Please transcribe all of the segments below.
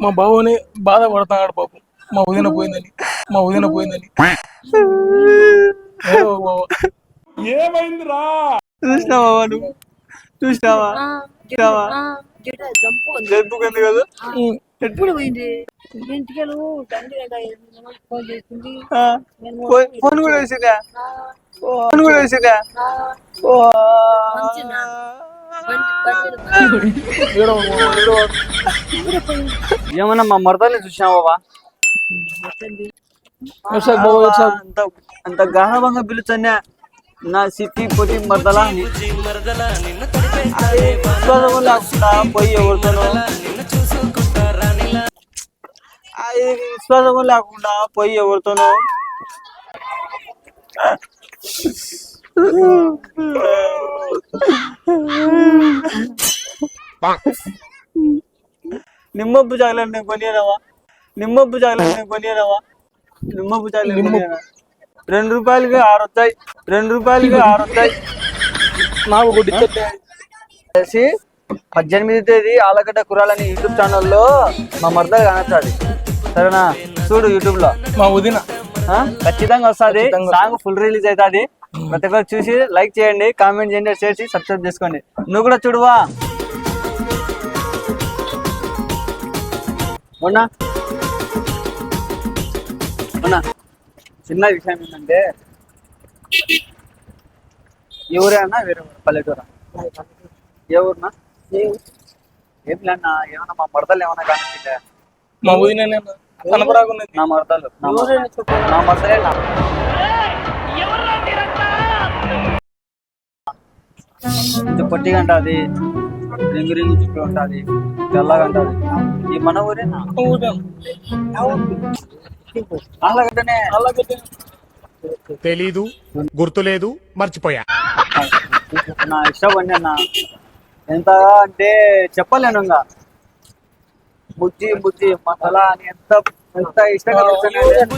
మా బావని బాధపడతాడు పాపం. మా వదిన పోయిందని ఏడవ బావ. ఏమైందిరా? చూసినావా నువ్వు? చూసినావా? జంపుకుంది కదా. ఎప్పుడు పోయింది ఇంటికి ఫోన్ చేసింది. ఫోన్ కూడా వేసిందా? ఏమన్నా మా మరదల్ని చూసినావా? అంత గాఢంగా పిలుచన్నా నా సిట్టి పొట్టి మరదలా లేకుండా పోయి ఎవరితోనో విశ్వాసం లేకుండా పోయి ఎవరితోనో నిమ్మప్పు చాకలే కొనియరావా? నిమ్మప్పు చాకలే 2 రూపాయలకి 6 వస్తాయి. నాకు ఒకటి 18వ తేదీ ఆలగడ్డ కురాలని యూట్యూబ్ ఛానల్లో మా మరదలు కానొస్తుంది. సరేనా? చూడు యూట్యూబ్ లో మా వదిన ఖచ్చితంగా వస్తుంది. సాంగ్ ఫుల్ రిలీజ్ అవుతుంది. ప్రతి ఒక్కరు చూసి లైక్ చేయండి, కామెంట్ చేయండి, షేర్ చేసి సబ్స్క్రైబ్ చేసుకోండి. నువ్వు కూడా చూడువా. మొన్న చిన్న విషయం ఏంటంటే, ఎవరైనా వేరే పల్లెటూరా? ఏ ఊరునా? ఏం లేనా? ఏమన్నా మా మరదలు ఏమన్నా కానీ మా వదిన కనపరాకున్నది. నా మరదలు నా మరదలే నా పొట్టిగా ఉంటుంది, రింగు చుట్టూ ఉంటుంది, తెల్లగా ఉంటుంది. ఈ మన ఊరేనా? అలాగనే తెలీదు, గుర్తులేదు, మర్చిపోయా. నా ఇష్టపడి అన్న ఎంత అంటే చెప్పలేను. ఇంకా బుజ్జి మసాలా అని ఎంత ఇష్టంగా ఒక నిమిషం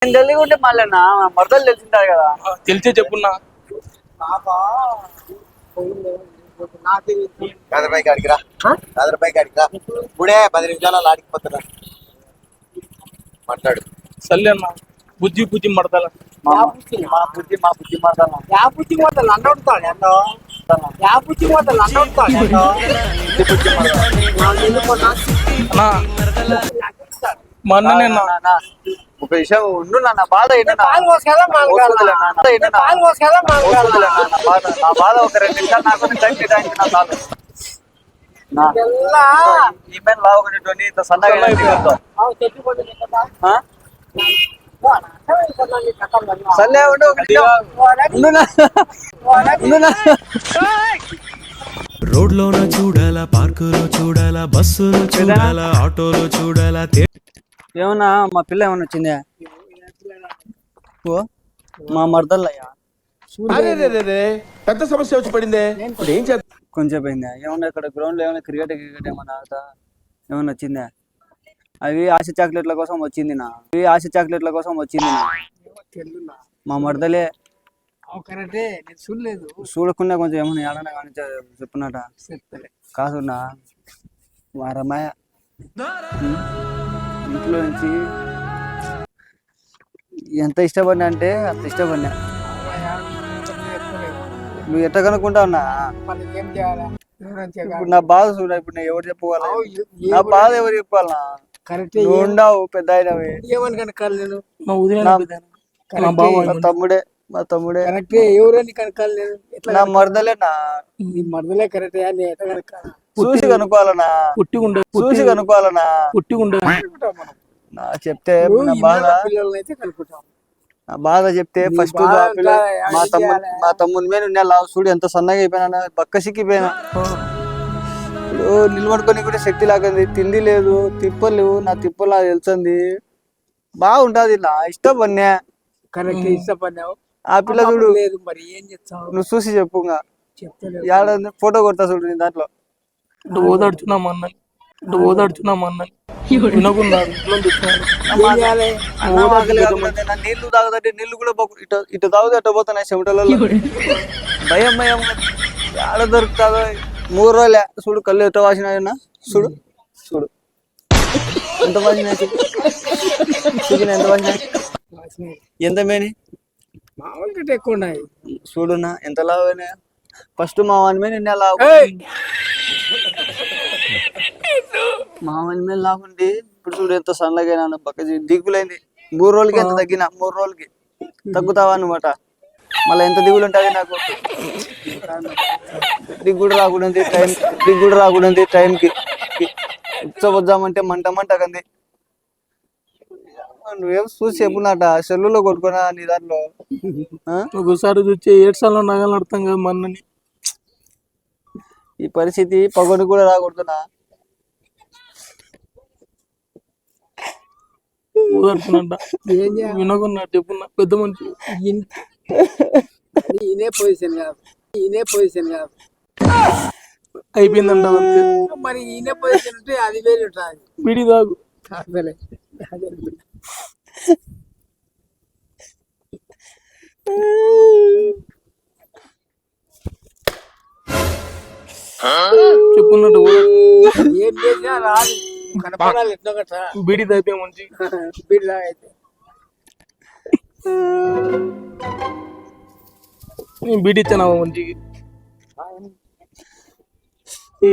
నేను తెలియకుంటే మళ్ళీ మరదలు తెలిసింటారు కదా. తెలిసే చెప్పున్నా. ఇప్పుడే 10 నిమిషాలు ఆడికిపోతున్నా. మాట్లాడు. సర్లే అన్న. బుజ్జి మడతాల మా బుజ్జి మరదలు మా అన్ననే ఒక విషయం ఉండు నా బాధ నా బాధ ఒక 2 నిమిషాలు నాకు టైం కేటాయించి నా చాలు. ఈమెన్ లావు ఒకటి ఇంత సన్నగా సర్లే ఉండు ఒక రోడ్లోన చూడాలా, పార్కులో చూడాలా, బస్సులో చూడాలా, ఆటోలో చూడాలా. ఏమన్నా మా పిల్ల ఏమన్నా వచ్చిందా? మా మరదల్లయ్యా పెద్ద సమస్య వచ్చి పడిందే. ఏం చేద్దాం? కొంచెం పోయిందా? ఏమన్నా ఇక్కడ గ్రౌండ్ లో ఏమైనా క్రికెట్ ఏమన్నా ఆడతా ఏమన్నా వచ్చిందా? అవి ఆశ చాక్లెట్ల కోసం వచ్చింది మా మరదలే. చూడకుండా కొంచెం ఏమన్నా ఏడన్నా కానీ చెప్పున్నట కాదున్నా వారమాయ ఇంట్లో నుంచి ఎంత ఇష్టపడినా అంటే అంత ఇష్టపడినా. నువ్వు ఎట్లా కనుక్కుంటా ఉన్నా? ఇప్పుడు నా బాధ చూడ. ఇప్పుడు నేను ఎవరు చెప్పుకోవాలి? నా బాధ ఎవరు చెప్పాలనా? నువ్వు ఉండవు పెద్ద అయినవి. మా తమ్ముడే నా మరదలే. చూసి కనుక్కోవాలనా? నా చెప్తే నా బాధ చెప్తే ఫస్ట్ మా తమ్ముని మీద చూడు ఎంత సన్నగా అయిపోయినా, బక్క సిక్కిపోయినా. ఇప్పుడు నిలబడుకొని కూడా శక్తి లాగంది. తిండి లేదు, తిప్పలు లేవు. నా తిప్పలు నాకు తెలుస్తుంది. బాగుంటది. నా ఇష్టపడినా ఆ పిల్ల చూడు. నువ్వు చూసి చెప్పు. ఫోటో కొడతా చూడు. నేను దాంట్లో ఓదాడుచున్నామన్నా వినకున్నాడు ఇంట్లో తెచ్చినాడు. ఏం చేయాలి? అన్నం ఆకలి కాకుండా నా నీళ్లు తాగుతుంటే నీళ్లు కూడా ఇటు ఇటు తాగుతూ అట్ట పోతున్నాయి చెమటలలో. భయం భయం ఆడ దొరుకుతుందో 3 రోజులే. చూడు కళ్ళు ఎట్ట వాసినాయన్నా, చూడు చూడు ఎంత వాసినాయి, చూడు ఎంత వాసినాయి, ఎంత మేని మామూలుగా ఎక్కువ ఉన్నాయి. చూడున్నా ఎంత లావైనా. ఫస్ట్ మా వాని మీద నిన్న లావు, మా వాని మీద లాగుండి ఇప్పుడు చూడు ఎంత సన్నగైనా పక్క దిగులైంది. 3 రోజులకి ఎంత తగ్గిన, 3 రోజులకి తగ్గుతావా అనమాట. మళ్ళీ ఎంత దిగులు ఉంటుంది నాకు. దిగుడు రాకూడదు టైంకి ఉచ్చబొద్దామంటే మంట మంట కంది. నువ్వేం చూసి చెప్పున్నట సెల్లులో కొట్టుకున్నా నీ దాంట్లో. ఒకసారి చూస్తే 7 సార్లు నగలు అర్థం కదా మన్నని. ఈ పరిస్థితి పగొని కూడా రాకూడదునా. ఊదడుతున్నట్ట వినకున్నాడు చెప్పున్నా పెద్ద మనిషి. ఈయనే పొజిషన్ కాదు అయిపోయిందంట అంతే. మరి ఈయనే పొజిషన్ ఉంటే అది వేరే ఉంటుంది. బిడి తాగు. అసలే చెప్పున్నట్టు ఏం చేసినా రాదు, కనపడాలి ఎట్లా గట్రా. బిడి తాగితే మంచి. బిడ్డ అయితే నేను బీడి ఇచ్చాను మంచికి.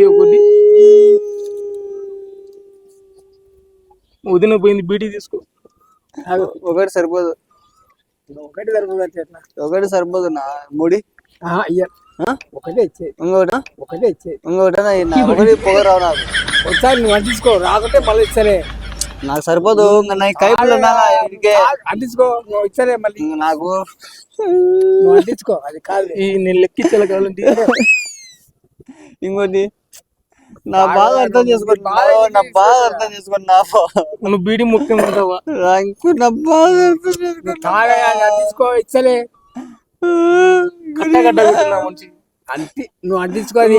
ఒకటి వదిన పోయింది, బీటీ తీసుకో. ఒకటి సరిపోదు, ఒకటి సరిపోదు అంటే ఎట్లా? ఒకటి సరిపోదు నా ముడి. అయ్యా ఒకటే ఇచ్చేది, ఇంకోటా ఒకటే ఇచ్చేది. ఇంకోటా ఒకటి పొగ రావు నాకు. ఒకసారి నువ్వు అంటించుకో, రాకుంటే మళ్ళీ ఇస్తారే. నాకు సరిపోదు, కైపులు అంటించుకో, నువ్వు ఇస్తారే మళ్ళీ నాకు. నువ్వు అంటించుకో, అది కాదు. నేను లెక్కించాలి కావాలంటే. ఇంకోటి నా బాధ అర్థం చేసుకోండి, నా బాధ అర్థం చేసుకోండి. నువ్వు బీడి ముఖ్యం ఉంటావా? నా బాధ అర్థం చేసుకోండి. అంటించుకో, ఇచ్చలే కట్ట కట్ట పెట్టినా మంచి. అంతే నువ్వు అంటించుకోవాలి.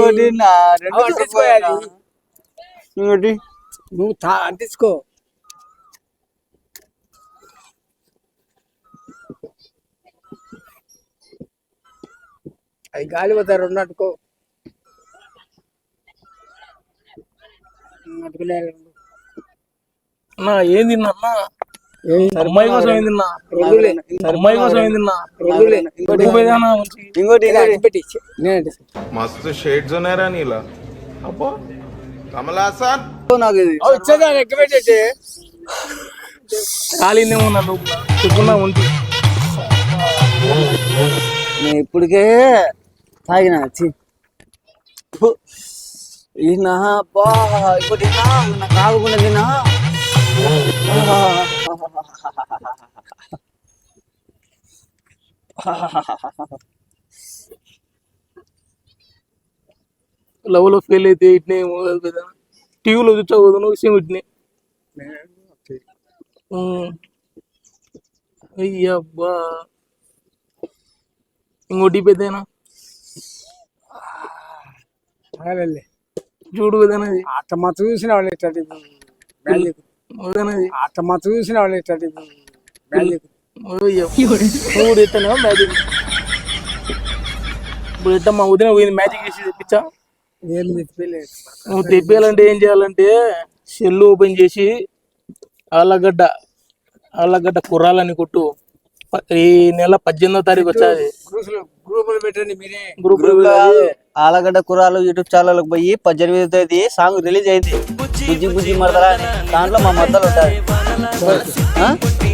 ఇంకోటి నువ్వు అంటించుకో. అది గాలి పోతారు, 2 అట్టుకో. అన్నా ఏం తిన్నా అన్నా? అమ్మాయి కోసం ఏం తిన్నా? అమ్మాయి కోసం ఏం తిన్నా? ఇంకోటి मस्त शेड्स ఉన్నాయి రా నీలా. అబ్బో కమలాసన్ నాకు ఇది వచ్చేదా ఎక్కబెట్టేసి ఖాళీనే ఉన్నా నువ్వు చెప్పున్నా ఉంటే. నేను ఇప్పటికే తాగిన ఈయన బా ఇంకోటి నాకు కాకుండా తినా. లవ్ లో ఫెయిల్ అయితే ఇట్నే కదా, టీవీలో చూసావు విషయం ఇట్నే. అయ్యబ్బా ఇంకోటి పెద్దనా చూడు పెద్దనది. అట్ట మా చూసిన వాళ్ళు ఇట్టది అట్ట మా చూసిన వాళ్ళు ఇట్టది చూడు ఎత్తనా మ్యాజిక్. ఇప్పుడు ఎట్ట మా వదిన పోయింది మ్యాజిక్ చేసి తెప్పించా. ఏం తెప్పిలేదు. నువ్వు తెప్పియాలంటే ఏం చేయాలంటే సెల్ ఓపెన్ చేసి ఆళ్ళగడ్డ కుర్రాలని కొట్టు. ఈ నెల 18వ తారీఖు వచ్చాది. గ్రూపులు పెట్టండి మీరే. గ్రూప్ ఆలగడ్డ కురాలు యూట్యూబ్ ఛానల్ పోయి 18వ తేదీ సాంగ్ రిలీజ్ అయింది, బుజ్జి బుజ్జి మరదలా అని. దాంట్లో మా మద్దలు ఉంటాయి.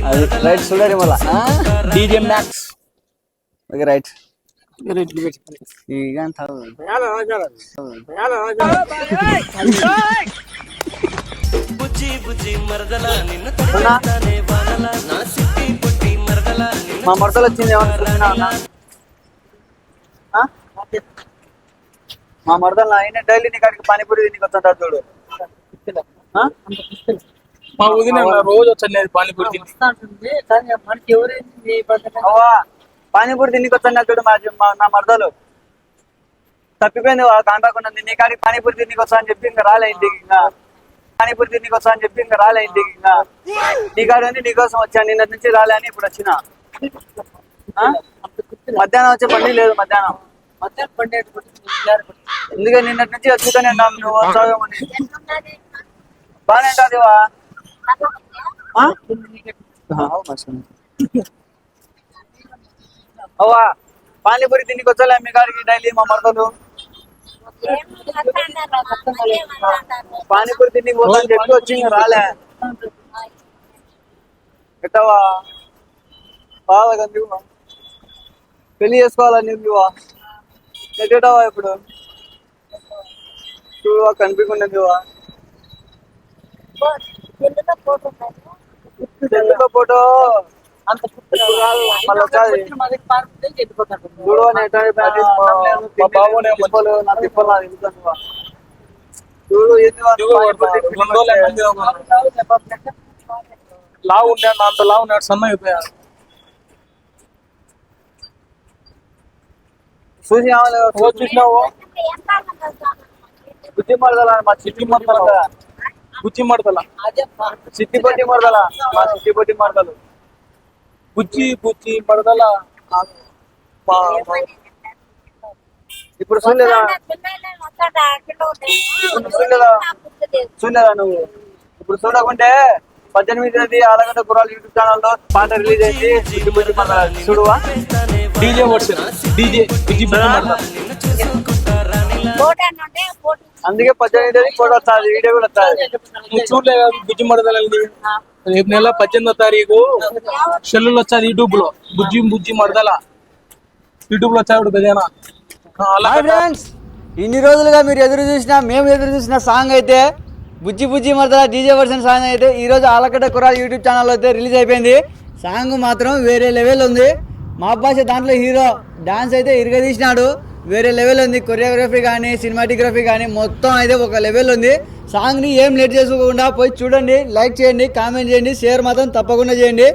అది రైట్ చూడండి మళ్ళా డీజే మ్యాక్స్. Okay right. ಈಗ ಅಂತ మా మరదలు వచ్చింది ఏమన్నా? మా మరదలు ఆయన డైలీ నీ కాడికి పానీపూరి తిని వస్తుంటారు చూడు. మా వదిన రోజు వచ్చాను పానీపూరి తిని. పానీపూరి తినికి వస్తాడు నా మరదలు. తప్పిపోయింది కాంటాకుండా నీ కాడికి పానీపూరి తినికి వస్తా అని చెప్పి ఇంకా రాలే ఇంటికి. ఇంకా పానీపూరి తిండికి వస్తా అని చెప్పి ఇంకా రాలే ఇంటికి. ఇంకా నీకాడు అని నీకోసం వచ్చాను, నిన్న నుంచి రాలే అని ఇప్పుడు వచ్చిన. మధ్యాహ్నం వచ్చే బండి లేదు. మధ్యాహ్నం బండి ఎందుకంటే నిన్నటి నుంచి వచ్చుతానే ఉన్నాం. నువ్వు వస్తావేమని బాగానే ఉంటాదివా. అవ్వా పానీపూరి తిండికి వచ్చాలే మీ కాడికి డైలీ మా మరదలు. పానీపూరి తిండికి పోతా అని చెప్పి వచ్చి ఇంకా రాలే. ఎట్టవా బాగా నువ్వు పెళ్లి చేసుకోవాలని నువ్వా ఎట్టవా ఇప్పుడు చూడవా కనిపించకుండా ఫోటో లావు ఉన్నాడు, అంత లావు ఉన్నాడు, సన్న అయిపోయా. చూసి చూసినావు బుద్ధి మరదల మా చిట్టి మరదల బుజ్జి మడతల చిట్టిపట్టి మరదల మా చిట్టిపట్టి మరదలు బుజ్జి బుజ్జి మడతల. ఇప్పుడు చూడలేదా చూడలేదా నువ్వు? ఇప్పుడు చూడకుంటే 18వ ఆలగడ్డ కుర్రాలు యూట్యూబ్ ఛానల్లో పాట రిలీజ్ అయింది. చిట్టిపట్టి మరదల చూడువా. డీజే వర్షన్ డీజే బుజ్జి మడతల. అందుకే 18వ ఫోటో వస్తుంది, వీడియో కూడా వస్తుంది. నువ్వు చూడలే కదా బుజ్జి మడతల. రేపు నెల 18వ తారీఖు సెల్లులు వచ్చాది యూట్యూబ్ లో. బుజ్జి బుజ్జి మడతల యూట్యూబ్ లో వచ్చాడు పెదేనా. ఫ్రెండ్స్, ఇన్ని రోజులుగా మీరు మేము ఎదురు చూసిన సాంగ్ అయితే బుజ్జి బుజ్జి మరదల డీజే వర్షన్ సాంగ్ అయితే ఈరోజు ఆలగడ్డ కుర్రాలు యూట్యూబ్ ఛానల్లో అయితే రిలీజ్ అయిపోయింది. సాంగ్ మాత్రం వేరే లెవెల్ ఉంది. మా భాష దాంట్లో హీరో డాన్స్ అయితే ఇరగదీసినాడు, వేరే లెవెల్ ఉంది. కొరియోగ్రఫీ కానీ సినిమాటోగ్రఫీ కానీ మొత్తం అయితే ఒక లెవెల్ ఉంది. సాంగ్ని ఏం లేట్ చేసుకోకుండా పోయి చూడండి, లైక్ చేయండి, కామెంట్ చేయండి, షేర్ మాత్రం తప్పకుండా చేయండి.